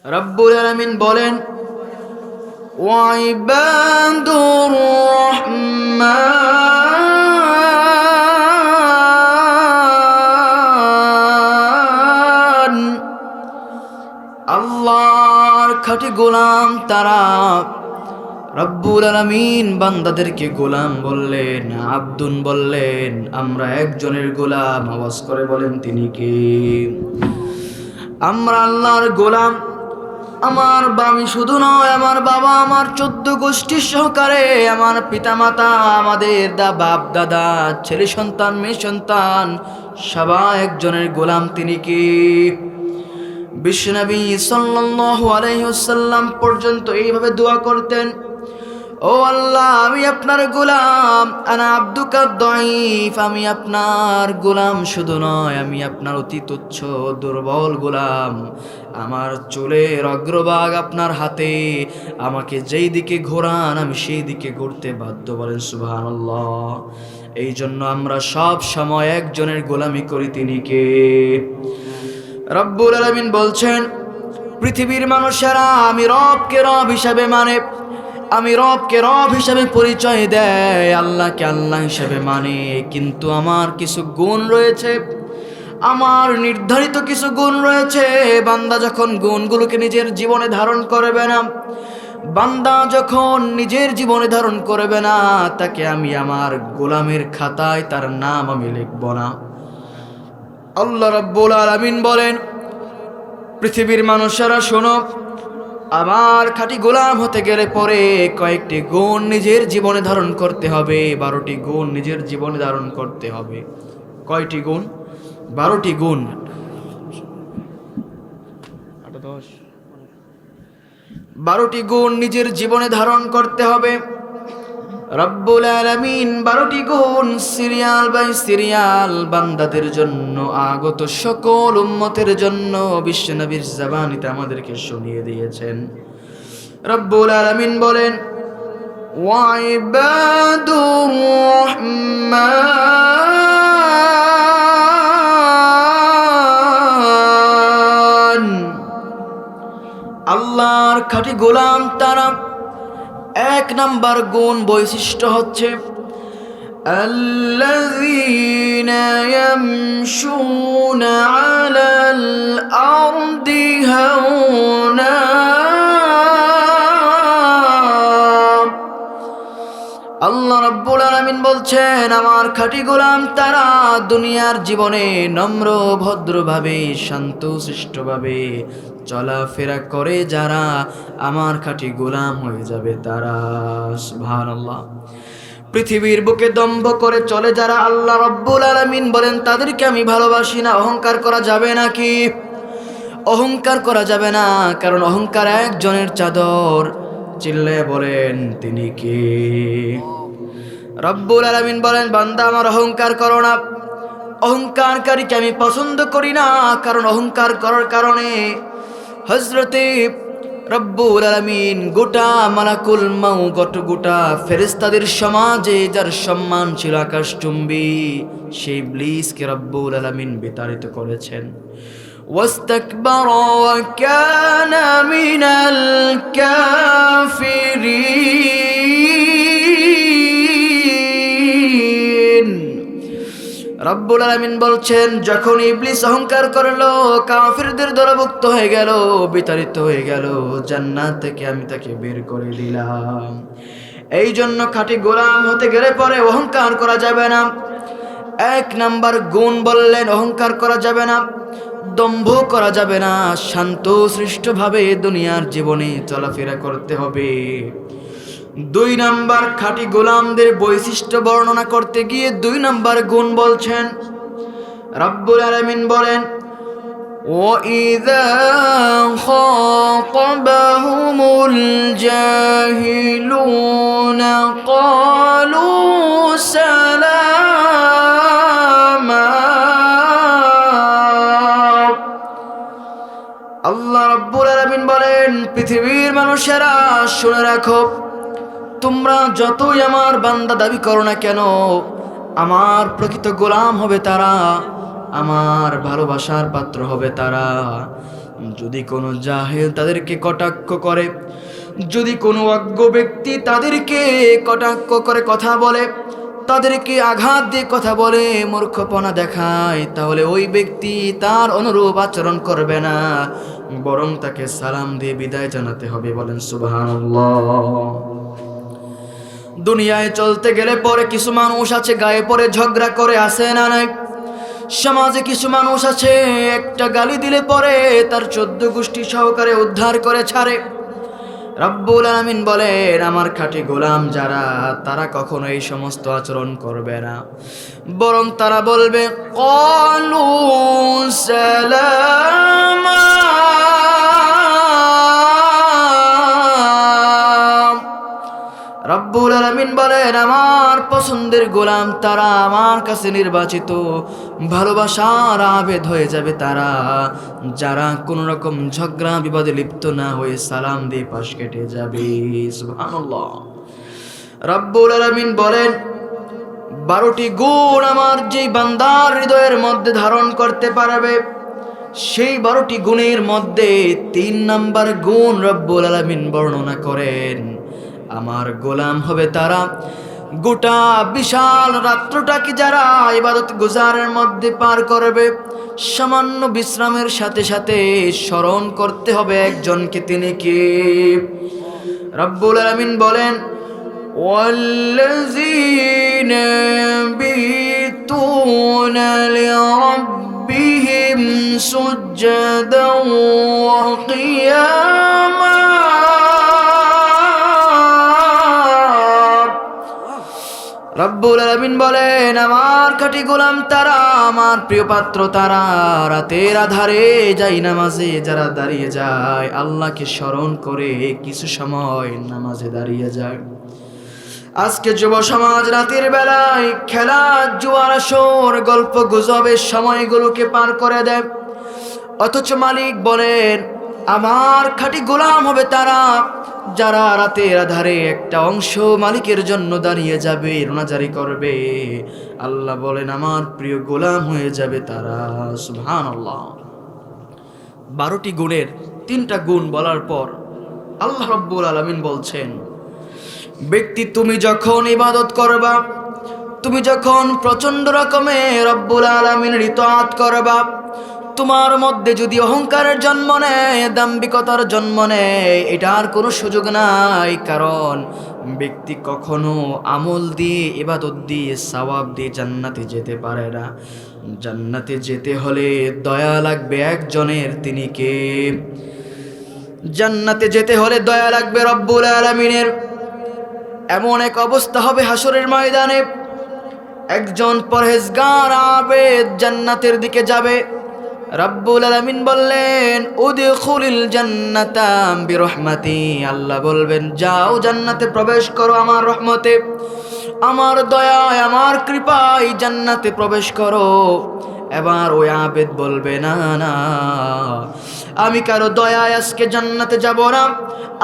রব্বুল আলামিন বলেন, ওয়াইবাদুর রহমান, আল্লাহর খাঁটি গোলাম তারা। রব্বুল আলামিন বান্দাদেরকে গোলাম বললেন, আব্দুন বললেন, আমরা একজনের গোলাম। আওয়াজ করে বলেন তিনি কে? আমরা আল্লাহর গোলাম। আমি শুধু নয়, আমার বাবা, আমার 14 গোষ্ঠীর সহকারে, আমার পিতামাতা, আমাদের বাপ দাদা, ছেলে সন্তান, মেয়ে সন্তান, সবাই একজনের গোলাম। তিনি কি? বিশ্বনবী সাল্লাল্লাহু আলাইহি ওয়াসাল্লাম পর্যন্ত এইভাবে দোয়া করতেন, ও আল্লাহ, আমি আপনার গোলাম, আনা আব্দুকা দাঈফ, আমি আপনার গোলাম শুধু নয়, আমি আপনার অতি তুচ্ছ দুর্বল গোলাম। আমার চুলের অগ্রভাগ আপনার হাতে, আমাকে যেই দিকে ঘোরান আমি সেই দিকে ঘুরতে বাধ্য। বলেন সুবহানাল্লাহ। এই জন্য আমরা সব সময় একজনের গোলামি করি। তিনি কে? রব্বুল আলামিন বলছেন, পৃথিবীর মানুষেরা আমি রবকে রব হিসাবে মানে, আমি রবকে রব হিসাবে পরিচয় দেয়, আল্লাহকে আল্লাহ হিসাবে মানে, কিন্তু আমার কিছু গুণ রয়েছে, আমার নির্ধারিত কিছু গুণ রয়েছে। বান্দা যখন গুণগুলোকে নিজের জীবনে ধারণ করবে না, বান্দা যখন নিজের জীবনে ধারণ করবে না, তাকে আমি আমার গোলামের খাতায় তার নাম আমি লিখব না। আল্লাহ রাব্বুল আলামিন বলেন, পৃথিবীর মানুষেরা শোনো, আমার খাঁটি গোলাম হতে গেলে পরে কয়েকটি গুণ নিজের জীবনে ধারণ করতে হবে। 12টি গুণ নিজের জীবনে ধারণ করতে হবে। কয়টি গুণ? 12টি গুণ। 12টি গুণ নিজের জীবনে ধারণ করতে হবে। রব্বুল আলামিন 12টি গুণ সিরিয়াল বাই সিরিয়াল বান্দাদের জন্য, আগত সকল উম্মতের জন্য বিশ্বনবীর জবানিতে আমাদেরকে শুনিয়ে দিয়েছেন। রব্বুল আলামিন বলেন, ওয়াইবাদুর রহমান, আল্লাহর খাঁটি গোলাম তারা। 1 নাম্বার গুণ বৈশিষ্ট্য হচ্ছে, আল্লাযীনা ইয়ামশুনা আলাল আরদি হাওনা, আল্লাহ রাব্বুল আলামিন বলছেন, আমার খাঁটি গোলাম তারা দুনিয়ার জীবনে নম্র ভদ্রভাবে শান্তশিষ্টভাবে চলাফেরা করে যারা আমার খাঁটি গোলাম হয়ে যাবে তারা। সুবহানাল্লাহ। পৃথিবীর বুকে দম্ভ করে চলে যারা, আল্লাহ রাব্বুল আলামিন বলেন তাদেরকে আমি ভালোবাসি না। অহংকার করা যাবে নাকি? অহংকার করা যাবে না, কারণ অহংকার একজনের চাদর। চিল্লায়ে বলেন তিনি কে? রব্বুল আলামিন বলেন, বান্দা আমার অহংকার করো না। অহংকারকারীকে আমি পছন্দ করি না, কারণ অহংকার করার কারণে হযরতে রব্বুল আলামিন গোটা মালাকুল মাউত, গোটা ফেরেশতাদের সমাজে যার সম্মান ছিল আকাশচুম্বী, সেই ইবলিসকে রব্বুল আলামিন বিতাড়িত করেছেন। ওয়াস্তাকবারা ওয়া কানা মিনাল কাফিরিন। রব্বুল আলামিন বলছেন, যখন ইবলিস অহংকার করলো, কাফিরদের দলভুক্ত হয়ে গেল, বিতাড়িত হয়ে গেল, জান্নাত থেকে আমি তাকে বের করে দিলাম। এই জন্য খাঁটি গোলাম হতে গেলে পরে অহংকার করা যাবে না। 1 নাম্বার গুণ বললেন, অহংকার করা যাবে না, দম্ভ করা যাবে না, শান্তশিষ্টভাবে দুনিয়ার জীবনে চলাফেরা করতে হবে। 2 নাম্বার খাঁটি গোলামদের বৈশিষ্ট্য বর্ণনা করতে গিয়ে 2 নাম্বার গুণ বলছেন। রব্বুল আলামিন বলেন, ওয়াইযা খাতাবাহুমুল জাহিলুনা ক্বালু সালামা। আল্লাহ রাব্বুল আলামিন বলেন, পৃথিবীর মানুষেরা শুনে রাখো, তোমরা যতই আমার বান্দা দাবি করো না কেন, আমার প্রকৃত গোলাম হবে তারা, আমার ভালোবাসার পাত্র হবে তারা, যদি কোনো জাহেল তাদেরকে কটাক্ষ করে, যদি কোনো অজ্ঞ ব্যক্তি তাদেরকে কটাক্ষ করে কথা বলে, তাদেরকে আঘাত দিয়ে কথা বলে, মূর্খপনা দেখায়, তাহলে ওই ব্যক্তি তার অনুরূপ আচরণ করবে না, বরং তাকে সালাম দিয়ে বিদায় জানাতে হবে। বলেন সুবহানাল্লাহ। দুনিয়ায় চলতে গেলে পরে কিছু মানুষ আছে গায়ে পরে ঝগড়া করে, আসে না নাই? সমাজে কিছু মানুষ আছে একটা গালি দিলে পরে তার 14 গোষ্ঠী সহকারে উদ্ধার করে ছাড়ে। রব্বুল আলামিন বলেন, আমার খাঁটি গোলাম যারা, তারা কখনো এই সমস্ত আচরণ করবে না, বরং তারা বলবে ক্বালু সালামা। রব্বুল আলামিন বলেন, আমার পছন্দের গোলাম তারা, আমার কাছে নির্বাচিত, ভালোবাসার আবেদ হয়ে যাবে তারা, যারা কোনো রকম ঝগড়া বিবাদে লিপ্ত না হয়ে সালাম দিয়ে পাশ কেটে যাবে। সুবহানাল্লাহ। রব্বুল আলামিন বলেন, 12টি গুণ আমার যেই বান্দার হৃদয়ের মধ্যে ধারণ করতে পারবে, সেই 12টি গুণের মধ্যে 3 নাম্বার গুণ রব্বুল আলামিন বর্ণনা করেন, আমার গোলাম হবে তারা গোটা বিশাল রাত্রটাকে যারা ইবাদত গুজারের মধ্যে পার করবে, সামান্য বিশ্রামের সাথে সাথে স্মরণ করতে হবে একজনকে, তিনি কে? রব্বুল আলামিন বলেন, ওয়াল্লাযীনা বিতুনা লিরাব্বিহিম সুজদান ওয়া কিয়ামা। রব্বুল আলামিন বলেন, আমার খাঁটি গোলাম তারা, আমার প্রিয় পাত্র তারা, রাতের আধারে যাই নামাজে যারা দাঁড়িয়ে যায়, আল্লাহকে স্মরণ করে কিছু সময় নামাজে দাঁড়িয়ে যায়। আজকে যুব সমাজ রাতের বেলায় খেলা, জুয়ার আসর, গল্প গুজবের সময়গুলোকে পার করে দেয়, অথচ মালিক বলেন, আমার খাঁটি গোলাম হবে তারা যারা রাতের আধারে একটা অংশ মালিকের জন্য দাঁড়িয়ে যাবে, রোনাজারি করবে। আল্লাহ বলেন, আমার প্রিয় গোলাম হয়ে যাবে তারা। সুবহানাল্লাহ। 12টি গুণের 3টা গুণ বলার পর আল্লাহ রাব্বুল আলামিন বলছেন, ব্যক্তি তুমি যখন ইবাদত করবা, তুমি যখন প্রচন্ড রকমের রব্বুল আলামিনের ইতাআত করবা, তোমার মধ্যে যদি অহংকারের জন্ম নেয়, দাম্ভিকতার জন্ম নেয়, এটার কোনো সুযোগ নাই। কারণ ব্যক্তি কখনো আমল দিয়ে, ইবাদত দিয়ে, সওয়াব দিয়ে জান্নাতে যেতে পারে না। জান্নাতে যেতে হলে দয়া লাগবে একজনের, তিনি কে? জান্নাতে যেতে হলে দয়া লাগবে রব্বুল আলামিনের। এমন এক অবস্থা হবে হাসরের ময়দানে, একজন পরহেজগার আবেদ জান্নাতের দিকে যাবে। রব্বুল আলামিন বললেন, উদখুলিল জান্নাতা বিরহমাতি। আল্লাহ বলবেন, যাও জান্নাতে প্রবেশ করো আমার রহমতে, আমার দয়ায়, আমার কৃপায় জান্নাতে প্রবেশ করো। এবার ওই আবেদ বলবে, না না, আমি কারো দয়ায় আজকে জান্নাতে যাব না,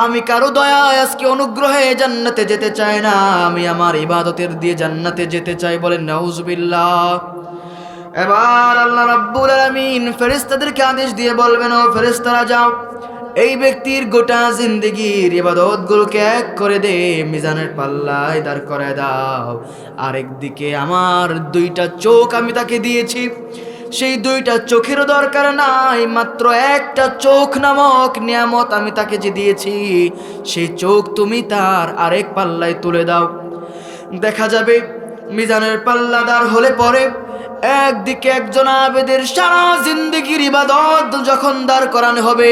আমি কারো দয়ায় আজকে অনুগ্রহে জান্নাতে যেতে চাই না, আমি আমার ইবাদতের দিয়ে জান্নাতে যেতে চাই। বলেন নাউজুবিল্লাহ। এবার আল্লাহ রাব্বুল আলামিন ফেরেশতাদেরকে আদেশ দিয়ে বলবেন, ও ফেরেশতারা যাও, এই ব্যক্তির গোটা জিন্দেগির ইবাদতগুলোকে এক করে দে, মিজানের পাল্লায় দাঁড় করে দাও। আরেকদিকে আমার 2টা চোখ আমি তাকে দিয়েছি, সেই 2টা চোখেরও দরকার নাই, মাত্র একটা চোখ নামক নিয়ামত আমি তাকে যে দিয়েছি, সেই চোখ তুমি তার আরেক পাল্লায় তুলে দাও। দেখা যাবে মিজানের পাল্লা দাঁড় হলে পরে একদিকে একজন আবেদের সারা জিন্দেগির ইবাদত যখন দাঁড় করানো হবে,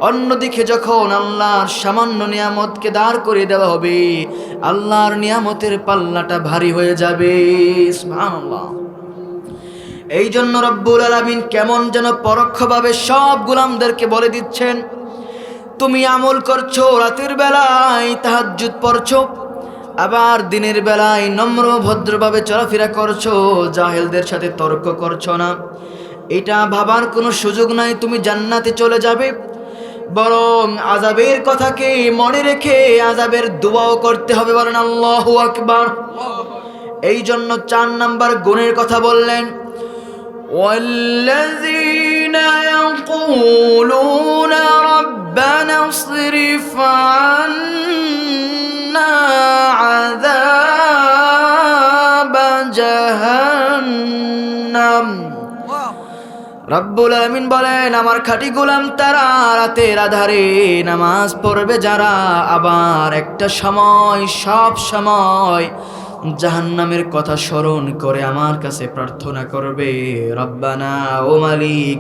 অন্যদিকে যখন আল্লাহর সামান্য নিয়ামতকে দাঁড় করে দেওয়া হবে, আল্লাহর নিয়ামতের পাল্লাটা ভারী হয়ে যাবে। সুবহানাল্লাহ। এই জন্য রব্বুল আলামিন কেমন যেন পরোক্ষভাবে সব গোলামদেরকে বলে দিচ্ছেন, তুমি আমল করছো, রাতের বেলায় তাহাজ্জুদ পড়ছো, আবার দিনের বেলায় নম্র ভদ্রভাবে চলাফেরা করছো, জাহেলদের সাথে তর্ক করছো না, এটা ভাবার কোনো সুযোগ নাই তুমি জান্নাতে চলে যাবে। বরং আযাবের কথাকে মনে রেখে আযাবের দোয়াও করতে হবে। বলেন আল্লাহু আকবার। এই জন্য 4 নাম্বার গুণের কথা বললেন, ওয়াল্লাযী يقولون ربنا اصرف عنا عذاب جهنم রব্বুল আলামিন বলেন আমার খাঁটি গোলাম তারা রাতের আধারে নামাজ পড়বে যারা আবার একটা সময় সব সময় জাহান্নামের কথা স্মরণ করে আমার কাছে প্রার্থনা করবে রব্বানা ও মালিক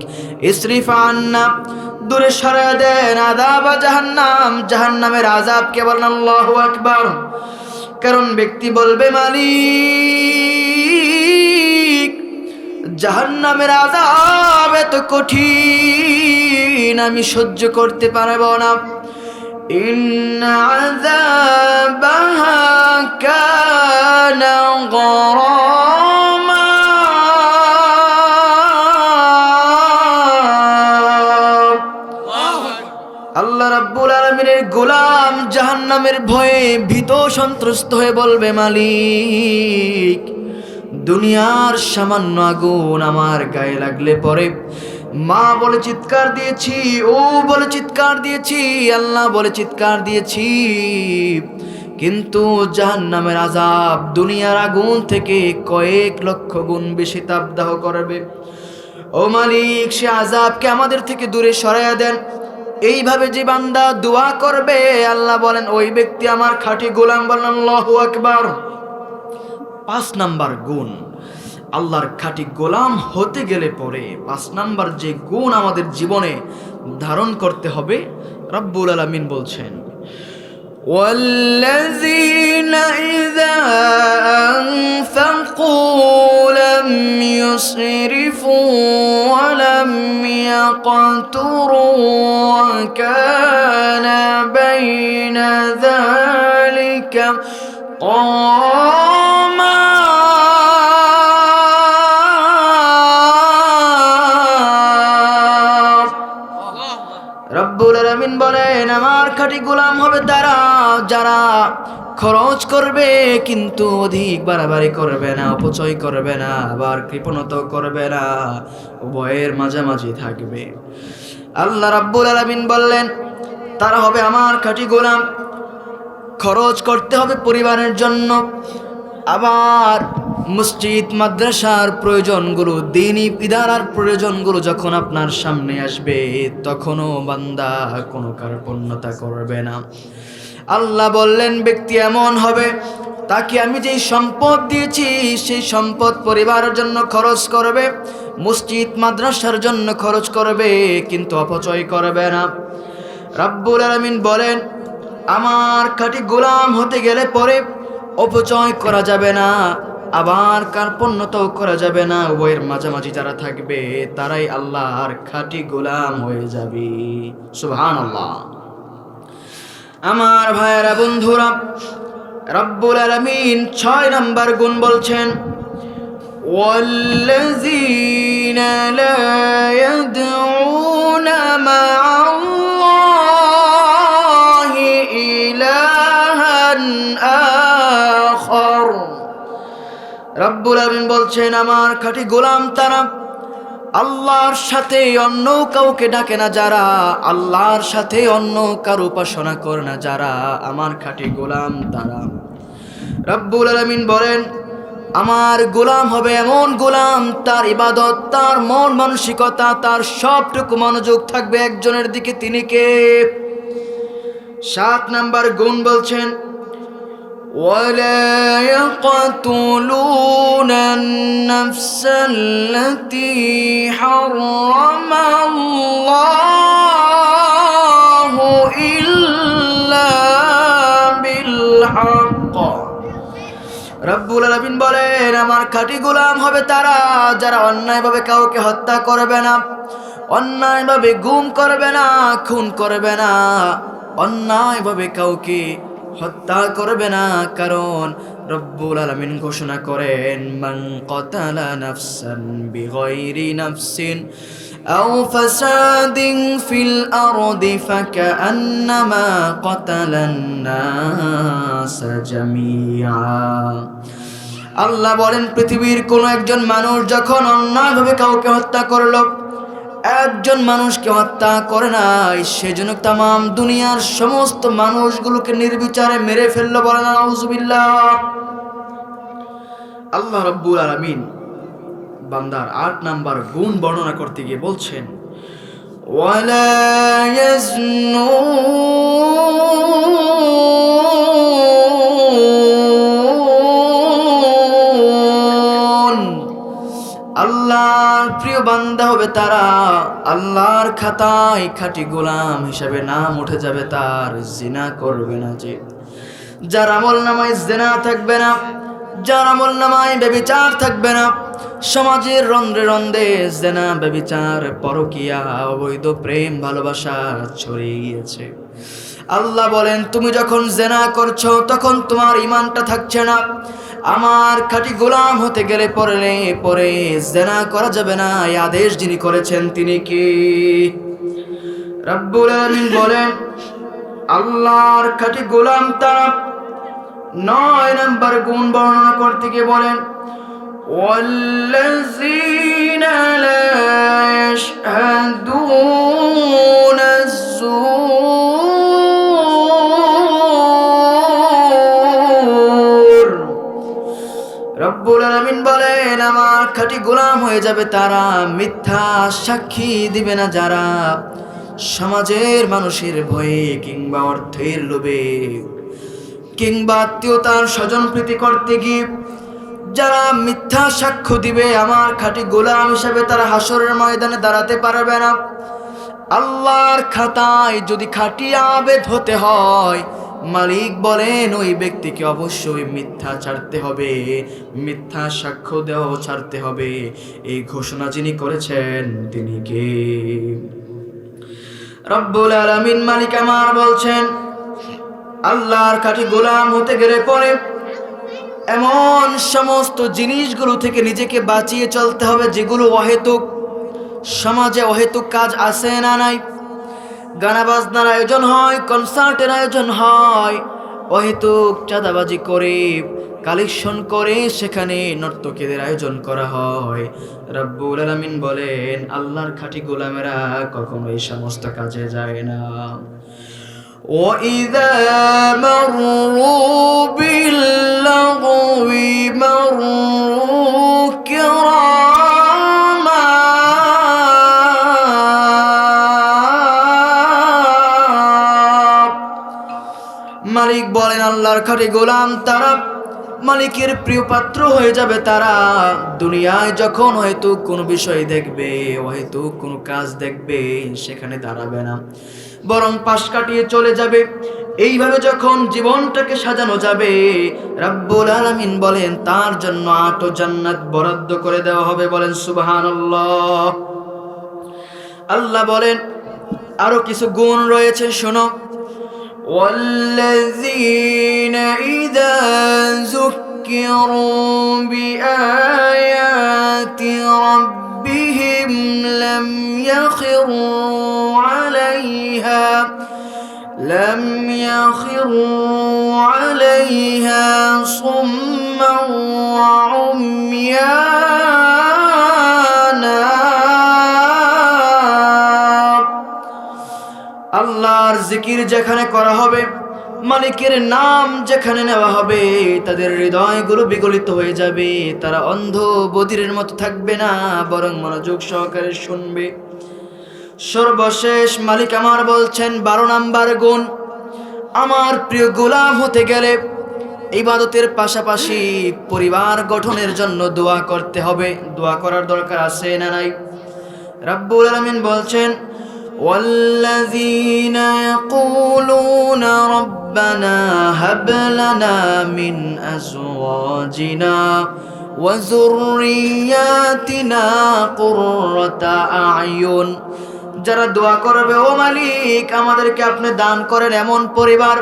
ইসরিফ আন্না দূরে সরায় দেন আযাব জাহান্নাম জাহান্নামের আযাবকে বলেন আল্লাহু আকবার কারণ ব্যক্তি বলবে মালিক জাহান্নামের আযাব এত কঠিন আমি সহ্য করতে পারবো না ইন্না আযাবাহা কানা গরামা আল্লাহ রাব্বুল আলামিনের গোলাম জাহান্নামের ভয়ে ভীত সন্ত্রস্ত হয়ে বলবে মালিক দুনিয়ার সামান্য আগুন আমার গায়ে লাগলে পরে মা বলে চিৎকার দিয়েছি ও বলে চিৎকার দিয়েছি আল্লাহ বলে চিৎকার দিয়েছি কিন্তু জাহান্নামের আযাব দুনিয়ার আগুন থেকে কয়েক লক্ষ গুণ বেশি তাপদাহ করবে ও মালিক সে আযাবকে আমাদের থেকে দূরে সরাইয়া দেন এইভাবে যে বান্দা দোয়া করবে আল্লাহ বলেন ওই ব্যক্তি আমার খাঁটি গোলাম বলেন আল্লাহু আকবার 5 নাম্বার গুণ আল্লাহর খাঁটি গোলাম হতে গেলে পরে 5 নাম্বার যে গুণ আমাদের জীবনে ধারণ করতে হবে রব্বুল আলামিন বলছেন والذين إذا أنفقوا لم يسرفوا ولم يقتروا وكان بين ذلك قواما রব্বুল আলামিন বলেন আমার খাঁটি গোলাম হবে তারা যারা খরচ করবে কিন্তু অধিক বাড়াবাড়ি করবে না অপচয় করবে না আবার কৃপণতা করবে না উভয়ের মাঝামাঝি থাকবে আল্লাহ রাব্বুল আলামিন বললেন তারা হবে আমার খাঁটি গোলাম খরচ করতে হবে পরিবারের জন্য আবার মসজিদ মাদ্রাসার প্রয়োজনগুলো দ্বীনি ইদারার প্রয়োজনগুলো যখন আপনার সামনে আসবে তখনও বান্দা কোনো কার্পণ্যতা করবে না আল্লাহ বললেন ব্যক্তি এমন হবে তাকে আমি যেই সম্পদ দিয়েছি সেই সম্পদ পরিবারের জন্য খরচ করবে মসজিদ মাদ্রাসার জন্য খরচ করবে কিন্তু অপচয় করবে না রব্বুল আলামিন বলেন আমার খাঁটি গোলাম হতে গেলে পরে অপচয় করা যাবে না আবার কার্পণ্যতাও করা যাবে না উভয়ের মাঝামাঝি যারা থাকবে তারাই আল্লাহর খাঁটি গোলাম হয়ে যাবে সুবহানাল্লাহ আমার ভাইয়েরা বন্ধুরা রব্বুল আলামিন 6 নাম্বার গুণ বলছেন ওয়াল্লাযীনা লা ইয়াদউনা মা'আল্লাহি ইলাহান আখার রব্বুল আলামিন বলছেন আমার খাঁটি গোলাম তারা আল্লাহর সাথে অন্য কাউকে ডাকে না যারা আল্লাহর সাথে অন্য কারো উপাসনা করে না যারা আমার খাঁটি গোলাম তারা রব্বুল আলামিন বলেন আমার গোলাম হবে এমন গোলাম তার ইবাদত তার মন মানসিকতা তার সবটুকু মনোযোগ থাকবে একজনের দিকে তিনি কে 7 নাম্বার গুণ বলছেন ولا يقتلون النفس التي حرم الله إلا بالحق রব্বুল আলামিন বলেন আমার খাঁটি গোলাম হবে তারা যারা অন্যায়ভাবে কাউকে হত্যা করবে না অন্যায়ভাবে গুম করবে না খুন করবে না অন্যায়ভাবে কাউকে হত্যা করবে না কারণ রব্বুল আলামিন ঘোষণা করেন মান কাতালা নাফসান বিগাইরি নাফসিন আও ফাসাদিন ফিল আরদি ফাকান্নামা কাতালান নাস জামিআ আল্লাহ বলেন পৃথিবীর কোন একজন মানুষ যখন অন্যায়ভাবে কাউকে হত্যা করলো একজন মানুষকে হত্যা করে নাই, সেজন্য তামাম দুনিয়ার সমস্ত মানুষগুলোকে নির্বিচারে মেরে ফেললো। বলেন আউযুবিল্লাহ। আল্লাহ রাব্বুল আলামিন বান্দার ৮ নাম্বার গুণ বর্ণনা করতে গিয়ে বলছেন, ওয়ালা ইয়াজনুন। আল্লাহর প্রিয় বান্দা হবে তারা, আল্লাহর খাতায় খাঁটি গোলাম হিসাবে নাম উঠে যাবে তার। জিনা করবে না, যে যার আমলনামায় জিনা থাকবে না, যার আমলনামায় ব্যভিচার থাকবে না। সমাজের রন্ধ্রে রন্ধ্রে জিনা, ব্যভিচার, পরকীয়া, অবৈধ প্রেম ভালোবাসা ছড়িয়ে গিয়েছে। আল্লাহ বলেন, তুমি যখন জিনা করছো তখন তোমার ঈমানটা থাকছে না। আমার খাঁটি গোলাম হতে গেলে পরে জিনা করা যাবে না। এই আদেশ যিনি করেছেন তিনি কি? রব্বুল আলামিন বলেন, আল্লাহর খাঁটি গোলাম তারা। ৯ নাম্বার গুণ বর্ণনা করতে গিয়ে বলেন, ওয়াল্লাযীনা লা ইয়াশহাদুনা আয-যুর। রব্বুল আলামিন বলেন, আমার খাঁটি গোলাম হয়ে যাবে তারা, মিথ্যা সাক্ষী দিবে না যারা। সমাজের মানুষের ভয়ে কিংবা অর্থের লোভে কিংবা আত্মীয়তার স্বজন প্রীতি করতে গিয়ে যারা মিথ্যা সাক্ষ্য দিবে, আমার খাঁটি গোলাম হিসাবে তারা হাসরের ময়দানে দাঁড়াতে পারবে না। আল্লাহর খাতায় যদি খাঁটি আবেদ হতে হয়, মালিক বলেন ওই ব্যক্তিকে অবশ্যই মিথ্যা ছাড়তে হবে, মিথ্যা সাক্ষ্য দেওয়াও ছাড়তে হবে। এই ঘোষণা যিনি করেছেন তিনি কে? রব্বুল আলামিন মালিক আমার বলছেন, আল্লাহর খাঁটি গোলাম হতে গেলে পরে এমন সমস্ত জিনিসগুলো থেকে নিজেকে বাঁচিয়ে চলতে হবে যেগুলো অহেতুক। সমাজে অহেতুক কাজ আছে না নাই? গানা বাজনার আয়োজন হয়, কনসার্টের আয়োজন হয়, অহেতুক চাঁদাবাজি করে, কালেকশন করে সেখানে নর্তকীদের আয়োজন করা হয়। রব্বুল আলামিন বলেন, আল্লাহর খাঁটি গোলামেরা কখনো এই সমস্ত কাজে যায় না। وَإِذَا مَرُّوا بِاللَّغْوِ مَرُّوا كِرَامًا। মালিক বলেন, আল্লাহর খাঁটি গোলাম তারা, মালিকের প্রিয় পাত্র হয়ে যাবে তারা। দুনিয়ায় যখন হয়তো কোনো বিষয় দেখবে, হয়তো কোনো কাজ দেখবে, সেখানে দাঁড়াবে না, বরং পাশ কাটিয়ে চলে যাবে। এইভাবে যখন জীবনটাকে সাজানো যাবে, রব্বুল আলামিন বলেন তার জন্য ৮ জান্নাত বরাদ্দ করে দেওয়া হবে। বলেন সুবহানাল্লাহ। আল্লাহ বলেন আরো কিছু গুণ রয়েছে, শোনো। ওয়াল্লাযীনা ইযা যুক্কিরু বিআয়াতি রাব্বিহিম লাম ইয়াখিরু عليها صما وعميانا। আল্লাহর জিকির যেখানে করা হবে, মালিকের নাম যেখানে নেওয়া হবে, তাদের হৃদয়গুলো বিগলিত হয়ে যাবে। তারা অন্ধ বধিরের মতো থাকবে না, বরং মনোযোগ সহকারে শুনবে। সর্বশেষ মালিক আমার বলছেন ১২ নাম্বার গুণ, আমার প্রিয় গোলাম হতে গেলে ইবাদতের পাশাপাশি পরিবার গঠনের জন্য দোয়া করতে হবে। দোয়া করার দরকার আছে না নাই? রব্বুল আলামিন বলছেন, ওয়াল্লাযীনা ইয়াকুলুনা রব্বানা হাব লানা মিন আজওয়াজিনা ওয়া যুররিয়াতিনা কুররাতা আ'য়ুন। যারা দোয়া করবে, ও মালিক আমাদেরকে আপনি দান করেন এমন পরিবার,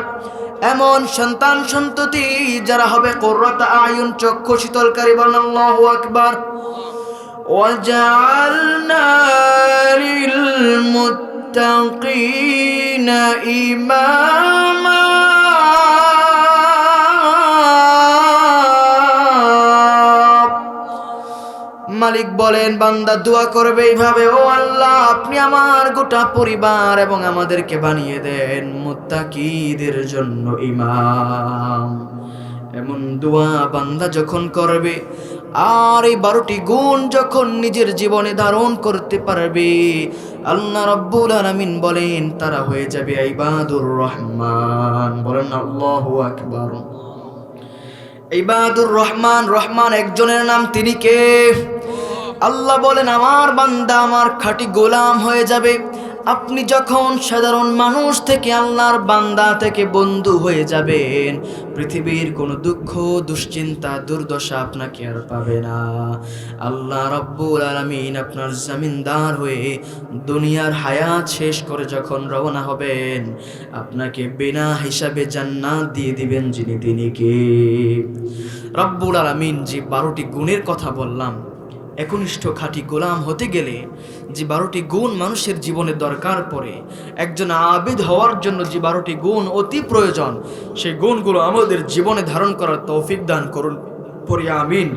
এমন সন্তান সন্ততি যারা হবে কুররাতা আ'য়ুন, চক্ষু শীতলকারী। বলেন আল্লাহু আকবার। ওয়াজআলনা লিল মুত্তাকিনা ইমামা। মালিক বলেন, বান্দা দোয়া করবে এইভাবে, ও আল্লাহ আপনি আমার গোটা পরিবার এবং আমাদেরকে বানিয়ে দেন মুত্তাকিদের জন্য ইমাম। এমন দোয়া বান্দা যখন করবে আর এই 12টি গুণ যখন নিজের জীবনে ধারণ করতে পারবে, আল্লাহ রাব্বুল আলামিন বলেন তারা হয়ে যাবে ইবাদুর রহমান। বলেন আল্লাহু আকবার। ইবাদুর রহমান, রহমান একজনের নাম, তিনি কে? আল্লাহ বলেন আমার বান্দা আমার খাঁটি গোলাম হয়ে যাবে। আপনি যখন সাধারণ মানুষ থেকে আল্লাহর বান্দা থেকে বন্ধু হয়ে যাবেন, পৃথিবীর কোনো দুঃখ দুশ্চিন্তা দুর্দশা আপনাকে আর পাবে না। আল্লাহ রাব্বুল আলামিন আপনার জমিনদার হয়ে দুনিয়ার হায়াত শেষ করে যখন রওনা হবেন, আপনাকে বিনা হিসাবে জান্নাত দিয়ে দিবেন যিনি, তিনি কে? রাব্বুল আলামিন যে 12টি গুণের কথা বললাম, একনিষ্ঠ খাঁটি গোলাম হতে গেলে যে 12টি গুণ মানুষের জীবনে দরকার পড়ে, একজন আবিদ হওয়ার জন্য যে 12টি গুণ অতি প্রয়োজন, সেই গুণগুলো আমাদের জীবনে ধারণ করার তৌফিক দান করুন, পড়ি আমিন।